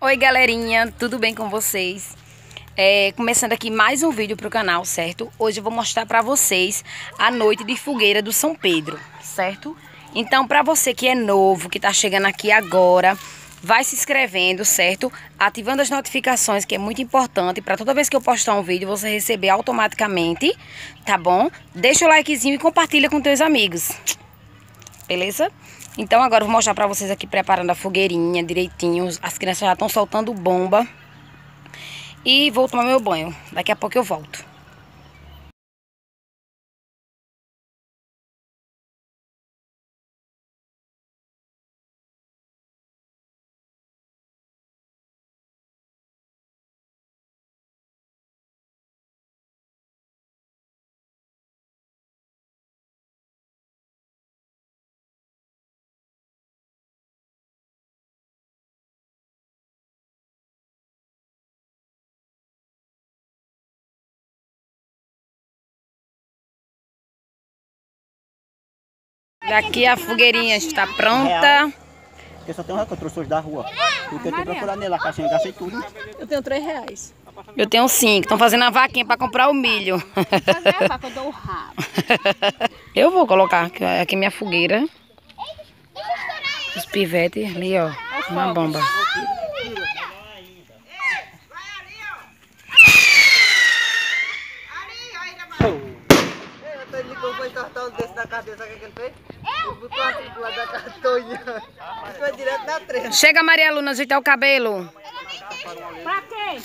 Oi galerinha, tudo bem com vocês? Começando aqui mais um vídeo pro canal, certo? Hoje eu vou mostrar pra vocês a noite de fogueira do São Pedro, certo? Então pra você que é novo, que tá chegando aqui agora, vai se inscrevendo, certo? Ativando as notificações, que é muito importante pra toda vez que eu postar um vídeo você receber automaticamente, tá bom? Deixa o likezinho e compartilha com teus amigos, beleza? Então agora eu vou mostrar pra vocês aqui preparando a fogueirinha direitinho. As crianças já estão soltando bomba. E vou tomar meu banho. Daqui a pouco eu volto. Daqui a fogueirinha está pronta. Eu só tenho um que eu trouxe hoje da rua. Porque eu tenho procurado nele, a caixinha, gastei tudo. Eu tenho R$3. Eu tenho 5. Estão fazendo a vaquinha para comprar o milho. Fazer a vaca, eu dou o rabo. Eu vou colocar aqui minha fogueira. Os pivetes ali, ó. Uma bomba. Ele comprou esse cartão desse da cadeia, sabe o que ele fez? Ele botou assim do lado da cartonha. E foi direto na trena. Chega, Maria Luna, ajeitar o cabelo. Pra quê?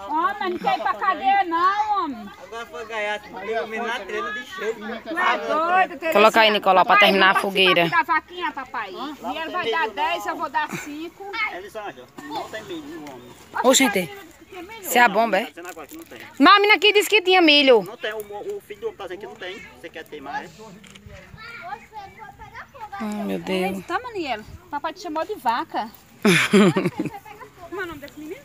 Homem, não quer ir pra cadeia não, homem. Agora foi gaiato, eu na trena de cheio. Tu é doido. Coloca aí, Nicolau, pra terminar a fogueira. Da vaquinha, papai. E ele vai dar 10, eu vou dar 5. Elisângela, não tem milho, homem. Ô, gente. Isso é a bomba, é? Mas a menina aqui disse que tinha milho. Não tem, o filho do homem tá dizendo que não tem. Você quer ter mais? Meu Deus. Tá, Maniela. Papai te chamou de vaca. Como é o nome desse menino?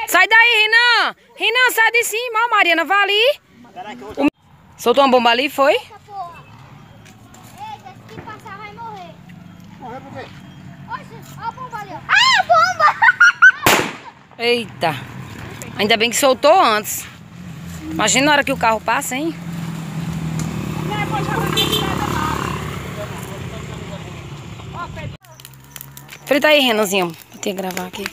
Sai daí, Renan! Renan, sai de cima. Ó, Mariana, vai ali. Soltou uma bomba ali, foi? Eita, se passar vai morrer. Morreu por quê? Oxe, olha a bomba ali, ó. Ah, bomba! Eita. Ainda bem que soltou antes. Imagina na hora que o carro passa, hein? Não é bom jogar na estrada, não. Ó, Pedro. Frita aí, Renanzinho. Vou ter que gravar aqui.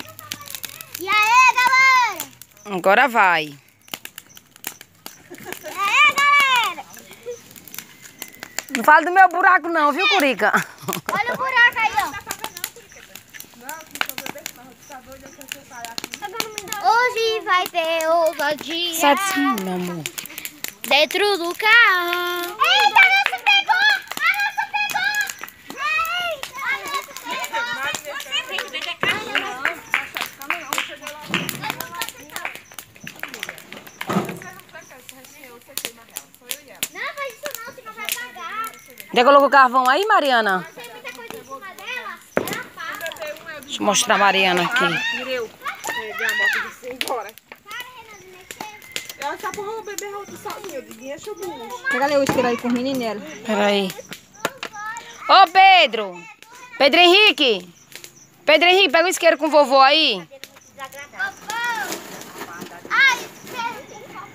E aí, galera? Agora vai. E aí, galera? Não fala do meu buraco não, viu, Curica? Olha o buraco aí, ó. Hoje vai ter ousadia Sai de cima, meu amor. dentro do carro. Eita, a nossa pegou! A nossa pegou! Eita, a nossa Não faz isso não, senão vai pagar. Já colocou o carvão aí, Mariana? Não tem muita coisa em cima dela, ela passa. Deixa eu mostrar a Mariana aqui. Tireu. Peguei a moto e disse embora. Para, Renan, de mexer. Ela tá porra, o bebê roto sozinho. Eu disse, enche o bucho. Pega ali o isqueiro aí com os meninos. Peraí. Ô, Pedro! Pedro Henrique! Pedro Henrique, pega o isqueiro com o vovô aí. Ai,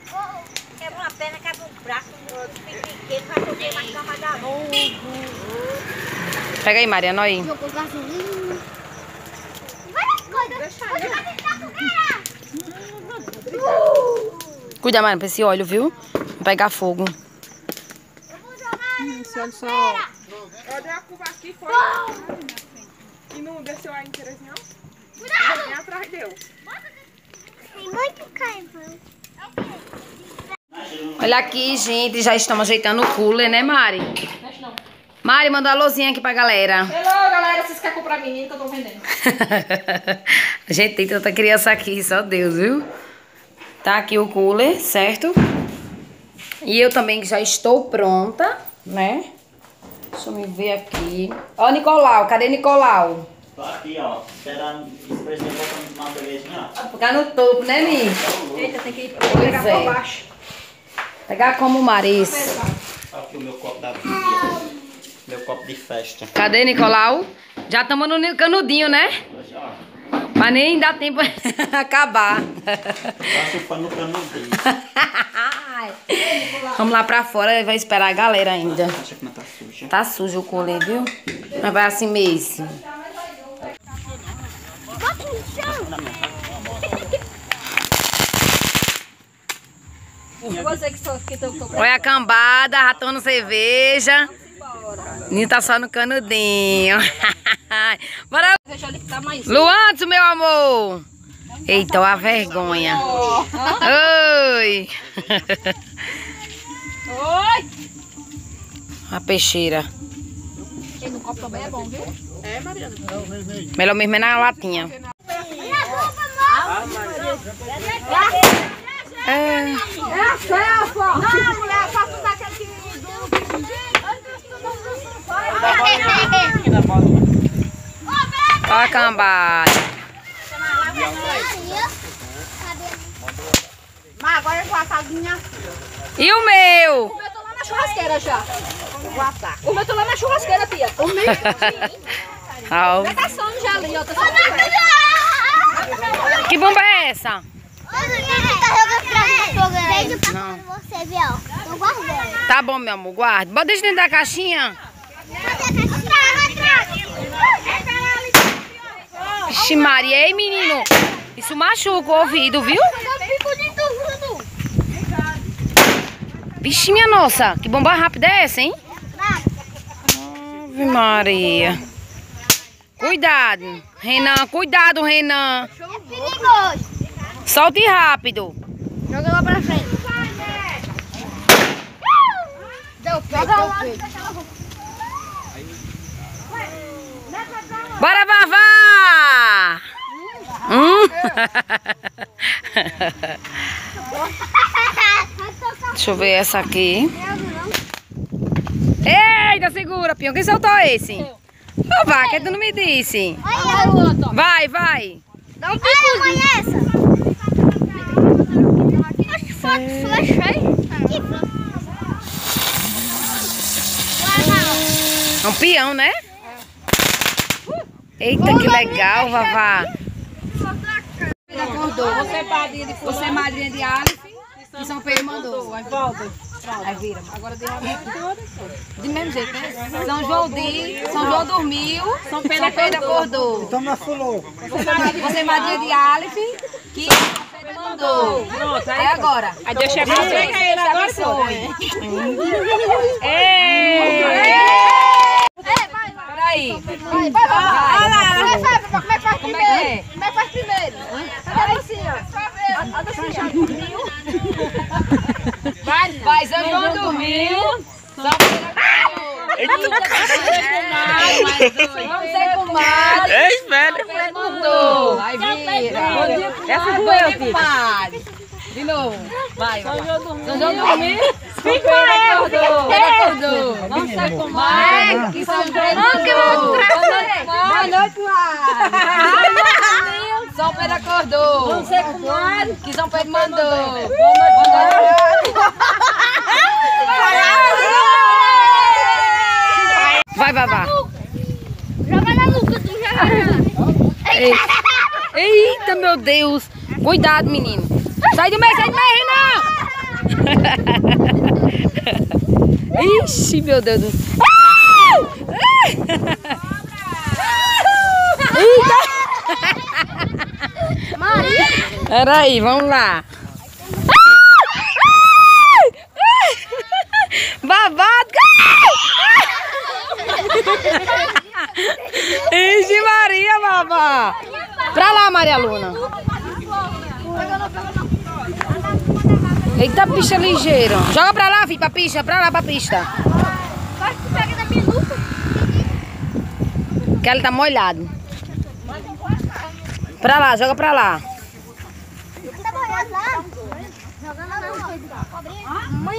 socorro. Quebra uma perna, quebra um braço, pequeno, vai poder mais cama da rua. Pega aí, Mariana, aí. Jogou gasolina. Várias coisas. Hoje vai tentar fogueira. Cuida, Mariana, pra esse óleo, viu? Não pegar fogo. Eu vou jogar Esse olha só. Eu dei a curva aqui, foi. E não desceu aí em Terezinha? Cuidado. Vem atrás deu. Tem muito carvão. Olha aqui, gente, já estamos ajeitando o cooler, né, Mari? Mari, manda uma alôzinha aqui pra galera. Hello, galera, vocês querem comprar menino que eu tô vendendo? A gente tem tanta criança aqui, só Deus, viu? Tá aqui o cooler, certo? E eu também já estou pronta, né? Deixa eu me ver aqui. Ó, Nicolau, cadê Nicolau? Tô aqui, ó. Esperando esse presidente botando uma cervejinha, ó. Ficar no topo, né, Mi? Eita, tem que ir Pois pegar é. por baixo. Pegar como Maris. Aqui o meu copo da vida. Meu copo de festa. Cadê, Nicolau? Já estamos no canudinho, né? Mas nem dá tempo acabar. Tá chupando no canudinho. Vamos lá pra fora, vai esperar a galera ainda. Acha que não tá suja? Tá sujo o colê, viu? Mas vai assim mesmo. Olha a cambada, já tomando cerveja. Ninho tá só no canudinho. Bora. Luantes, meu amor. Eita, olha a vergonha. Oi. Oi! A peixeira. No copo também é bom, viu? É, Mariana. Melhor mesmo é na latinha. É a selva! Não, mulher, só tu daquele que... Olha a cambada. Mas agora eu vou assar a minha... E o meu? O meu tô lá na churrasqueira já. Vou assar. O meu tô lá na churrasqueira, tia. O meu Au. tá assando já ali, ó. Que bomba é essa? Não. Você, viu? Tô guardando. Tá bom, meu amor, guarda. Bota deixa dentro da caixinha. Vixe Maria, ei menino. Isso machuca o ouvido, viu? Vixe minha nossa, que bomba rápida é essa, hein? Ave Maria. Cuidado, Renan, cuidado, Renan. É perigoso. Solte rápido. Joga lá pra frente. Deu peito. Bora, Vavá! Deixa eu ver essa aqui. Eita, segura, Pinho. Quem soltou esse? Vavá, que tu não me disse? Vai, vai. Dá um pico. Mãe, essa. Que flecha, hein? É um peão, né? Eita, que legal, Vavá. Acordou. Você é madrinha de Alice e São Pedro mandou. Aí volta. Aí vira. Agora de mesmo jeito, né? São João dormiu, São Pedro acordou. Então me afulou. Você é madrinha de Alice que São Pedro mandou. Pronto, aí agora. Aí Deus te abençoe. Peraí. Vai. Olha lá. Como é que faz primeiro? Como é que faz primeiro? Olha assim, ó. Olha assim, ó. Vai, São João dormiu. São Pedro acordou. Vamos ser comadre. Ei, velho. São Pedro mandou. Vai, vira. Essa foi eu, filho. De novo. Vai. São João dormiu. São Pedro acordou. Vamos ser comadre. Que São Pedro mandou. Boa noite, São Pedro acordou. Vamos ser comadre. Que São Pedro mandou. Boa noite. Vai, Vavá. Joga na nuca, tu já. Eita, meu Deus. Cuidado, menino. Sai do meio, Renan. Ixi, meu Deus do céu. Eita. Maria. Peraí, vamos lá. Babado. Ixi, Maria, babá. Pra lá, Maria Luna. Eita, bicha ligeira. Joga pra lá, filho, pra pista. Pra lá, pra pista. Vai que pega da minha nuca. Que ele tá molhado. Pra lá, joga pra lá. Tá molhado lá. Joga lá na nuca. Mãe,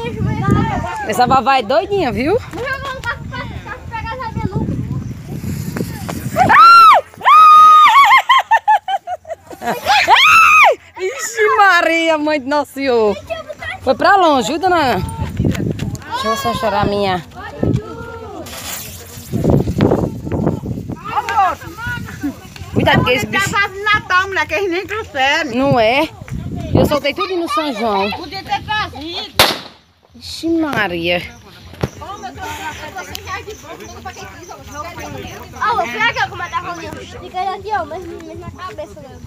Essa vavá é doidinha, viu? não joga lá pra pegar da minha nuca. Ixi, Maria, mãe de Nosso Senhor. Foi pra longe, viu, dona? Deixa eu só chorar a minha. né? Porque esse bicho... Tava no Natal, mulher, que eles nem trouxeram. Não é? Eu soltei tudo no São João. Podia ter trazido. Ixi, Maria. Ó, vou pegar aqui, como é da rolinha. Fica aí aqui, ó, mesmo na cabeça dela.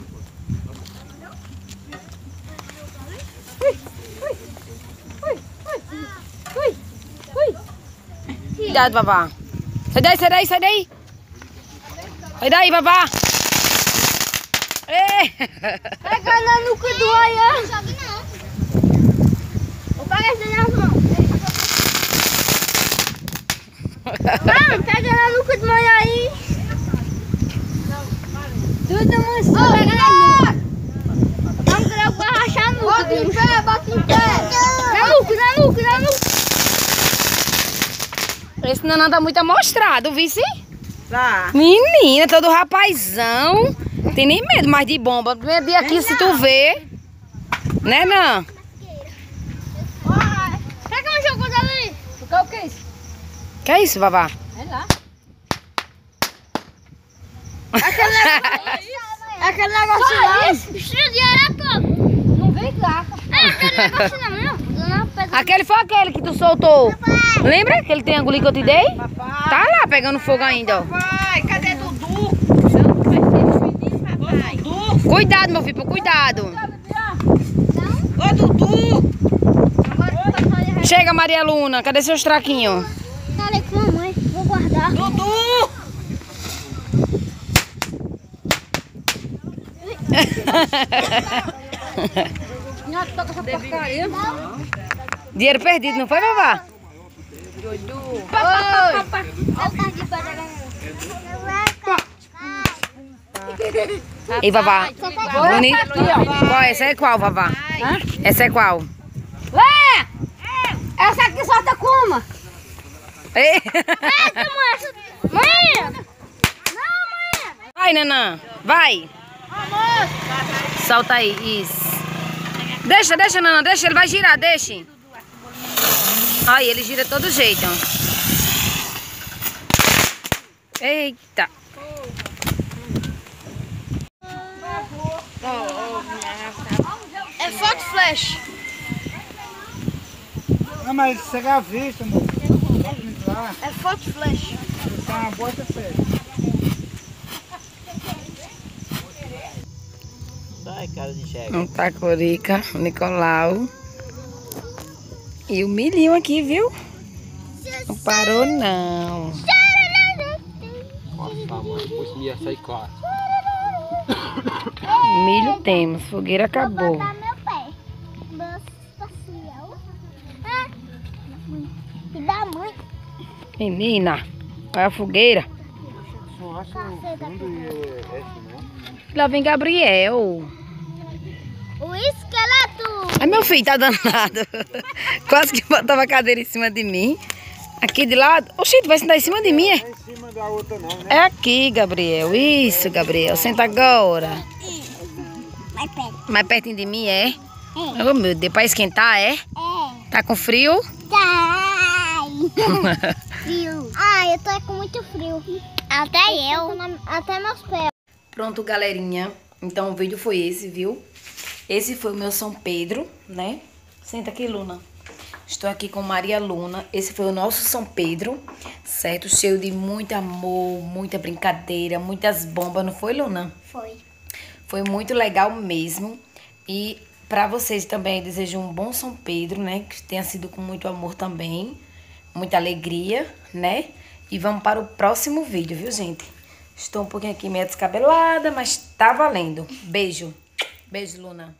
Cuidado, Vavá. Sai daí, sai daí, sai daí. Sai daí, Vavá. Ei. Pega na nuca do olho. Vou pegar esse nas mãos. Não, pega na nuca do olho aí. Tudo muito. Ó, pega na nuca. Vamos querer rachar a nuca. Bota em pé, bota em pé. Na nuca, na nuca, na nuca. Esse Nanã tá muito amostrado, vice? Tá. Menina, todo rapazão. Tem nem medo mais de bomba. Primeiro dia aqui, se tu vê. Né, Nan? Pega um jogo dali. O que é isso? Que é isso, Vavá? É lá. Aquele negócio lá. Cheio de araca. Não vem gaca. É aquele negócio não, não. Aquele foi aquele que tu soltou. Lembra aquele triângulo que eu te dei? Tá lá pegando fogo ainda, ó. Vai, cadê Dudu? Dudu. Cuidado, meu filho, cuidado. Ô, Dudu. Chega, Maria Luna. Cadê seus traquinhos? Falei com a mamãe. Vou guardar. Dudu. Não, toca essa porcaria. Dinheiro perdido, não foi, Vavá? E Vavá? Bonito? Qual? Essa é qual, Vavá? Essa é qual? Ué! Essa aqui solta como? Ei. Mãe! Vai, Nanã. Vai. Solta aí, isso. Deixa, deixa, Nanã. Deixa, ele vai girar, deixa. Aí, ele gira de todo jeito. Eita. É foto flash. Não, mas você já viu, amor. É foto flash. Isso é uma bosta séria. Sai, cara de chefe. Um tacorica, o Nicolau. E o milhinho aqui, viu? Não parou, não. Nossa, mãe, depois ia sair claro. Milho temos, fogueira acabou. Vou botar meu pé. Meu espacial. E da mãe. Menina, olha a fogueira. Não acho fundo e esse, não. Lá vem Gabriel. O esqueleto. Ai, meu filho tá danado. Quase que botava a cadeira em cima de mim. Aqui de lado. Oxi, tu vai sentar em cima de mim, é? Não é em cima da outra, não, né? É aqui, Gabriel. Isso, Gabriel. Senta agora. Mais perto. Mais pertinho de mim, é? Oh, meu Deus, pra esquentar, é? Tá com frio? Frio. Ah, eu tô com muito frio. Até eu. Até meus pés. Pronto, galerinha. Então o vídeo foi esse, viu? Esse foi o meu São Pedro, né? Senta aqui, Luna. Estou aqui com Maria Luna. Esse foi o nosso São Pedro, certo? Cheio de muito amor, muita brincadeira, muitas bombas, não foi, Luna? Foi. Foi muito legal mesmo. E para vocês também desejo um bom São Pedro, né? Que tenha sido com muito amor também, muita alegria, né? E vamos para o próximo vídeo, viu, gente? Estou um pouquinho aqui meio descabelada, mas tá valendo. Beijo. Beijo, Luna.